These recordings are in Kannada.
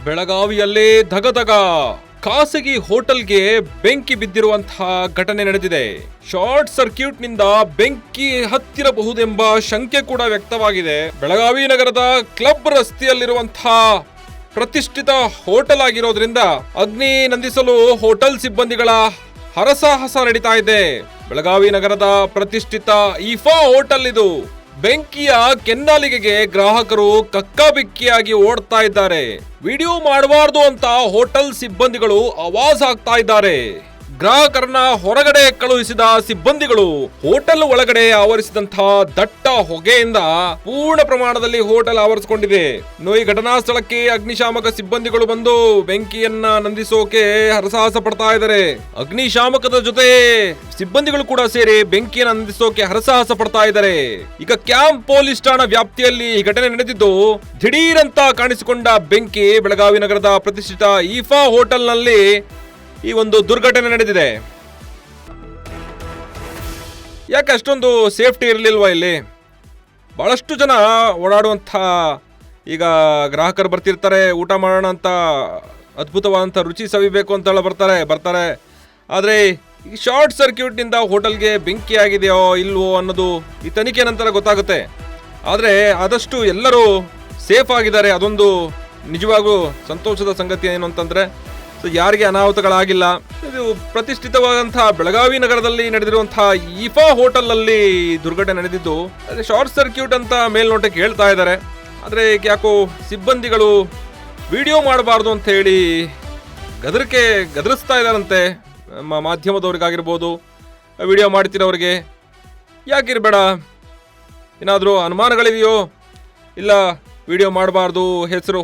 ಬೆಳಗಾವಿಯಲ್ಲಿ ಧಗಧಗ ಖಾಸಗಿ ಹೋಟೆಲ್ಗೆ ಬೆಂಕಿ ಬಿದ್ದಿರುವಂತಹ ಘಟನೆ ನಡೆದಿದೆ. ಶಾರ್ಟ್ ಸರ್ಕ್ಯೂಟ್ ನಿಂದ ಬೆಂಕಿ ಹತ್ತಿರಬಹುದೆಂಬ ಶಂಕೆ ಕೂಡ ವ್ಯಕ್ತವಾಗಿದೆ. ಬೆಳಗಾವಿ ನಗರದ ಕ್ಲಬ್ ರಸ್ತೆಯಲ್ಲಿರುವಂತಹ ಪ್ರತಿಷ್ಠಿತ ಹೋಟೆಲ್ ಆಗಿರೋದ್ರಿಂದ ಅಗ್ನಿ ನಂದಿಸಲು ಹೋಟೆಲ್ ಸಿಬ್ಬಂದಿಗಳ ಹರಸಾಹಸ ನಡೀತಾ ಇದೆ. ಬೆಳಗಾವಿ ನಗರದ ಪ್ರತಿಷ್ಠಿತ ಈಫಾ ಹೋಟೆಲ್ ಇದು. ಬೆಂಕಿಯ ಕೆನ್ನಾಲಿಗೆಗೆ ಗ್ರಾಹಕರು ಕಕ್ಕಾಬಿಕ್ಕಿಯಾಗಿ ಓಡ್ತಾ ಇದ್ದಾರೆ. ವಿಡಿಯೋ ಮಾಡಬಾರ್ದು ಅಂತ ಹೋಟೆಲ್ ಸಿಬ್ಬಂದಿಗಳು ಆವಾಜ್ ಹಾಕ್ತಾ ಇದ್ದಾರೆ. ಗ್ರಾಹಕರನ್ನ ಹೊರಗಡೆ ಕಳುಹಿಸಿದ ಸಿಬ್ಬಂದಿಗಳು ಹೋಟೆಲ್ ಒಳಗಡೆ ಆವರಿಸಿದಂತಹ ದಟ್ಟ ಹೊಗೆಯಿಂದ ಪೂರ್ಣ ಪ್ರಮಾಣದಲ್ಲಿ ಹೋಟೆಲ್ ಆವರಿಸಿಕೊಂಡಿದೆ. ಈ ಘಟನಾ ಸ್ಥಳಕ್ಕೆ ಅಗ್ನಿಶಾಮಕ ಸಿಬ್ಬಂದಿಗಳು ಬಂದು ಬೆಂಕಿಯನ್ನ ನಂದಿಸೋಕೆ ಹರಸಾಹಸ ಪಡ್ತಾ ಇದ್ದಾರೆ. ಅಗ್ನಿಶಾಮಕದ ಜೊತೆ ಸಿಬ್ಬಂದಿಗಳು ಕೂಡ ಸೇರಿ ಬೆಂಕಿಯನ್ನು ನಂದಿಸೋಕೆ ಹರಸಾಹಸ ಪಡ್ತಾ ಇದ್ದಾರೆ. ಈಗ ಕ್ಯಾಂಪ್ ಪೊಲೀಸ್ ಠಾಣಾ ವ್ಯಾಪ್ತಿಯಲ್ಲಿ ಈ ಘಟನೆ ನಡೆದಿದ್ದು, ದಿಢೀರಂತ ಕಾಣಿಸಿಕೊಂಡ ಬೆಂಕಿ ಬೆಳಗಾವಿ ನಗರದ ಪ್ರತಿಷ್ಠಿತ ಈಫಾ ಹೋಟೆಲ್ ನಲ್ಲಿ ಈ ಒಂದು ದುರ್ಘಟನೆ ನಡೆದಿದೆ. ಯಾಕೆ ಅಷ್ಟೊಂದು ಸೇಫ್ಟಿ ಇರಲಿಲ್ವಾ ಇಲ್ಲಿ? ಬಹಳಷ್ಟು ಜನ ಓಡಾಡುವಂಥ, ಈಗ ಗ್ರಾಹಕರು ಬರ್ತಿರ್ತಾರೆ, ಊಟ ಮಾಡೋಣ ಅಂತ ಅದ್ಭುತವಾದಂಥ ರುಚಿ ಸವಿಬೇಕು ಅಂತ ಬರ್ತಾರೆ. ಆದರೆ ಈ ಶಾರ್ಟ್ ಸರ್ಕ್ಯೂಟ್ನಿಂದ ಹೋಟೆಲ್ಗೆ ಬೆಂಕಿ ಆಗಿದೆಯೋ ಇಲ್ವೋ ಅನ್ನೋದು ಈ ತನಿಖೆ ನಂತರ ಗೊತ್ತಾಗುತ್ತೆ. ಆದರೆ ಆದಷ್ಟು ಎಲ್ಲರೂ ಸೇಫ್ ಆಗಿದ್ದಾರೆ. ಅದೊಂದು ನಿಜವಾಗೂ ಸಂತೋಷದ ಸಂಗತಿ ಏನು ಅಂತಂದರೆ, ಯಾರಿಗೆ ಅನಾಹುತಗಳಾಗಿಲ್ಲ. ಇದು ಪ್ರತಿಷ್ಠಿತವಾದಂತಹ ಬೆಳಗಾವಿ ನಗರದಲ್ಲಿ ನಡೆದಿರುವಂತಹ ಈಫಾ ಹೋಟೆಲ್ ಅಲ್ಲಿ ದುರ್ಘಟನೆ ನಡೆದಿದ್ದು, ಶಾರ್ಟ್ ಸರ್ಕ್ಯೂಟ್ ಅಂತ ಮೇಲ್ನೋಟಕ್ಕೆ ಹೇಳ್ತಾ ಇದ್ದಾರೆ. ಆದರೆ ಯಾಕೋ ಸಿಬ್ಬಂದಿಗಳು ವಿಡಿಯೋ ಮಾಡಬಾರ್ದು ಅಂತ ಹೇಳಿ ಗದರಿಸ್ತಾ ಇದ್ದಾರಂತೆ. ಮಾಧ್ಯಮದವ್ರಿಗಾಗಿರ್ಬೋದು, ವಿಡಿಯೋ ಮಾಡ್ತಿರೋರಿಗೆ. ಯಾಕಿರಬೇಡ, ಏನಾದರೂ ಅನುಮಾನಗಳಿದೆಯೋ, ಇಲ್ಲ ವಿಡಿಯೋ ಮಾಡಬಾರ್ದು,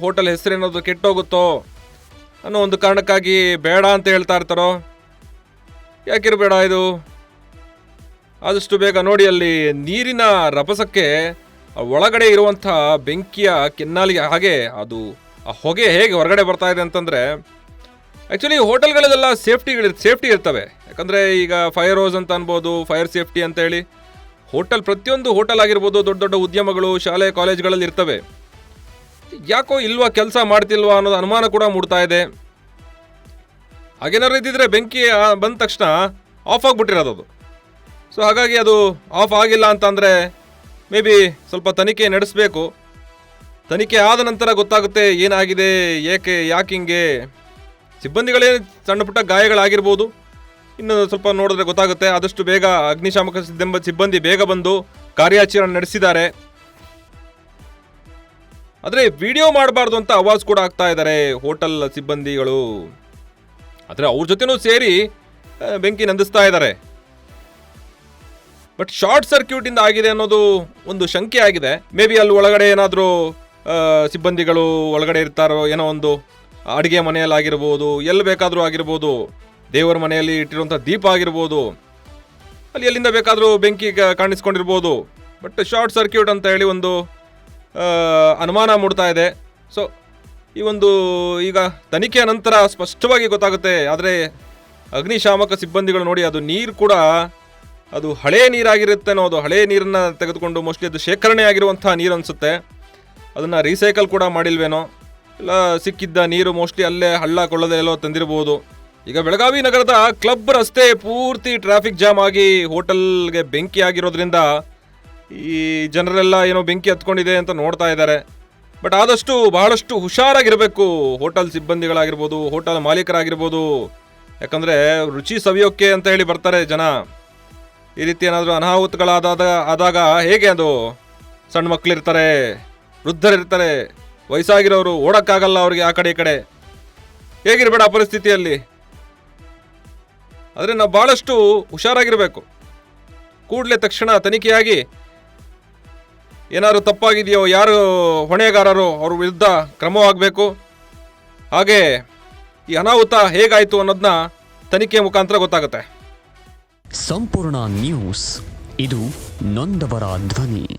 ಹೋಟೆಲ್ ಹೆಸರೇನಾದ್ರು ಕೆಟ್ಟೋಗುತ್ತೋ ಅನ್ನೋ ಒಂದು ಕಾರಣಕ್ಕಾಗಿ ಬೇಡ ಅಂತ ಹೇಳ್ತಾ ಇರ್ತಾರೋ? ಯಾಕಿರಬೇಡ, ಇದು ಆದಷ್ಟು ಬೇಗ ನೋಡಿ. ಅಲ್ಲಿ ನೀರಿನ ರಭಸಕ್ಕೆ ಒಳಗಡೆ ಇರುವಂಥ ಬೆಂಕಿಯ ಕೆನ್ನಾಲಿಗೆ ಹಾಗೆ ಅದು ಆ ಹೊಗೆ ಹೇಗೆ ಹೊರಗಡೆ ಬರ್ತಾ ಇದೆ ಅಂತಂದರೆ, ಆ್ಯಕ್ಚುಲಿ ಹೋಟೆಲ್ಗಳಲ್ಲೆಲ್ಲ ಸೇಫ್ಟಿ ಇರ್ತವೆ. ಯಾಕಂದರೆ ಈಗ ಫೈರ್ ಹೋಸ್ ಅಂತ ಅನ್ಬೋದು, ಫೈರ್ ಸೇಫ್ಟಿ ಅಂತ ಹೇಳಿ ಪ್ರತಿಯೊಂದು ಹೋಟೆಲ್ ಆಗಿರ್ಬೋದು, ದೊಡ್ಡ ದೊಡ್ಡ ಉದ್ಯಮಗಳು, ಶಾಲೆ ಕಾಲೇಜ್ಗಳಲ್ಲಿ ಇರ್ತವೆ. ಯಾಕೋ ಇಲ್ವಾ, ಕೆಲಸ ಮಾಡ್ತಿಲ್ವಾ ಅನ್ನೋದು ಅನುಮಾನ ಕೂಡ ಮೂಡ್ತಾ ಇದೆ. ಹಾಗೇನಾದ್ರು ಇದ್ದಿದ್ರೆ ಬೆಂಕಿ ಬಂದ ತಕ್ಷಣ ಆಫ್ ಆಗಿಬಿಟ್ಟಿರೋದು ಅದು. ಸೊ ಹಾಗಾಗಿ ಅದು ಆಫ್ ಆಗಿಲ್ಲ ಅಂತಂದರೆ ಮೇ ಬಿ ಸ್ವಲ್ಪ ತನಿಖೆ ನಡೆಸಬೇಕು. ತನಿಖೆ ಆದ ನಂತರ ಗೊತ್ತಾಗುತ್ತೆ ಏನಾಗಿದೆ, ಯಾಕೆ ಹಿಂಗೆ. ಸಿಬ್ಬಂದಿಗಳೇ ಸಣ್ಣ ಪುಟ್ಟ ಗಾಯಗಳಾಗಿರ್ಬೋದು, ಇನ್ನು ಸ್ವಲ್ಪ ನೋಡಿದ್ರೆ ಗೊತ್ತಾಗುತ್ತೆ. ಆದಷ್ಟು ಬೇಗ ಅಗ್ನಿಶಾಮಕ ಸಿಬ್ಬಂದಿ ಬೇಗ ಬಂದು ಕಾರ್ಯಾಚರಣೆ ನಡೆಸಿದ್ದಾರೆ. ಆದರೆ ವಿಡಿಯೋ ಮಾಡಬಾರ್ದು ಅಂತ ಆವಾಜ್ ಕೂಡ ಆಗ್ತಾ ಇದ್ದಾರೆ ಹೋಟೆಲ್ ಸಿಬ್ಬಂದಿಗಳು. ಆದರೆ ಅವ್ರ ಜೊತೆನೂ ಸೇರಿ ಬೆಂಕಿ ನಂದಿಸ್ತಾ ಇದ್ದಾರೆ. ಬಟ್ ಶಾರ್ಟ್ ಸರ್ಕ್ಯೂಟ್ ಇಂದ ಆಗಿದೆ ಅನ್ನೋದು ಒಂದು ಶಂಕೆ ಆಗಿದೆ. ಮೇ ಬಿ ಅಲ್ಲಿ ಒಳಗಡೆ ಏನಾದರೂ ಸಿಬ್ಬಂದಿಗಳು ಒಳಗಡೆ ಇರ್ತಾರೋ, ಏನೋ ಒಂದು ಅಡುಗೆ ಮನೆಯಲ್ಲಾಗಿರ್ಬೋದು, ಎಲ್ಲಿ ಬೇಕಾದರೂ ಆಗಿರ್ಬೋದು, ದೇವರ ಮನೆಯಲ್ಲಿ ಇಟ್ಟಿರುವಂಥ ದೀಪ ಆಗಿರ್ಬೋದು, ಎಲ್ಲಿಂದ ಬೇಕಾದರೂ ಬೆಂಕಿ ಕಾಣಿಸ್ಕೊಂಡಿರ್ಬೋದು. ಬಟ್ ಶಾರ್ಟ್ ಸರ್ಕ್ಯೂಟ್ ಅಂತ ಹೇಳಿ ಒಂದು ಅನುಮಾನ ಮೂಡ್ತಾ ಇದೆ. ಸೊ ಈ ಒಂದು ಈಗ ತನಿಖೆಯ ನಂತರ ಸ್ಪಷ್ಟವಾಗಿ ಗೊತ್ತಾಗುತ್ತೆ. ಆದರೆ ಅಗ್ನಿಶಾಮಕ ಸಿಬ್ಬಂದಿಗಳು ನೋಡಿ, ಅದು ನೀರು ಕೂಡ ಅದು ಹಳೆ ನೀರಾಗಿರುತ್ತೆ ಅನ್ನೋದು, ಹಳೆ ನೀರನ್ನು ತೆಗೆದುಕೊಂಡು ಮೋಸ್ಟ್ಲಿ ಅದು ಶೇಖರಣೆ ಆಗಿರುವಂಥ ನೀರು ಅನಿಸುತ್ತೆ. ಅದನ್ನು ರೀಸೈಕಲ್ ಕೂಡ ಮಾಡಿಲ್ವೇನೋ, ಇಲ್ಲ ಸಿಕ್ಕಿದ್ದ ನೀರು ಮೋಸ್ಟ್ಲಿ ಅಲ್ಲೇ ಹಳ್ಳ ಕೊಳ್ಳದೆ ಎಲ್ಲೋ ತಂದಿರ್ಬೋದು. ಈಗ ಬೆಳಗಾವಿ ನಗರದ ಕ್ಲಬ್ ರಸ್ತೆ ಪೂರ್ತಿ ಟ್ರಾಫಿಕ್ ಜಾಮ್ ಆಗಿ ಹೋಟೆಲ್ಗೆ ಬೆಂಕಿ ಆಗಿರೋದ್ರಿಂದ ಈ ಜನರೆಲ್ಲ ಏನೋ ಬೆಂಕಿ ಹತ್ಕೊಂಡಿದೆ ಅಂತ ನೋಡ್ತಾ ಇದ್ದಾರೆ. ಬಟ್ ಆದಷ್ಟು ಬಹಳಷ್ಟು ಹುಷಾರಾಗಿರಬೇಕು ಹೋಟೆಲ್ ಸಿಬ್ಬಂದಿಗಳಾಗಿರ್ಬೋದು, ಹೋಟೆಲ್ ಮಾಲೀಕರಾಗಿರ್ಬೋದು. ಯಾಕಂದರೆ ರುಚಿ ಸವಿಯೋಕ್ಕೆ ಅಂತ ಹೇಳಿ ಬರ್ತಾರೆ ಜನ. ಈ ರೀತಿ ಏನಾದರೂ ಅನಾಹುತಗಳಾದಾಗ ಹೇಗೆ, ಅದು ಸಣ್ಣ ಮಕ್ಕಳಿರ್ತಾರೆ, ವೃದ್ಧರಿರ್ತಾರೆ, ವಯಸ್ಸಾಗಿರೋರು, ಓಡೋಕ್ಕಾಗಲ್ಲ ಅವ್ರಿಗೆ ಆ ಕಡೆ ಈ ಕಡೆ. ಹೇಗಿರಬೇಡ ಆ ಪರಿಸ್ಥಿತಿಯಲ್ಲಿ. ಆದರೆ ನಾವು ಭಾಳಷ್ಟು ಹುಷಾರಾಗಿರಬೇಕು. ಕೂಡಲೇ ತಕ್ಷಣ ತನಿಖೆಯಾಗಿ ಏನಾದ್ರು ತಪ್ಪಾಗಿದೆಯೋ, ಯಾರು ಹೊಣೆಗಾರರು ಅವ್ರ ವಿರುದ್ಧ ಕ್ರಮವಾಗಬೇಕು. ಹಾಗೆ ಈ ಅನಾಹುತ ಹೇಗಾಯಿತು ಅನ್ನೋದನ್ನ ತನಿಖೆ ಮುಖಾಂತರ ಗೊತ್ತಾಗುತ್ತೆ. ಸಂಪೂರ್ಣ ನ್ಯೂಸ್, ಇದು ನೊಂದವರ ಧ್ವನಿ.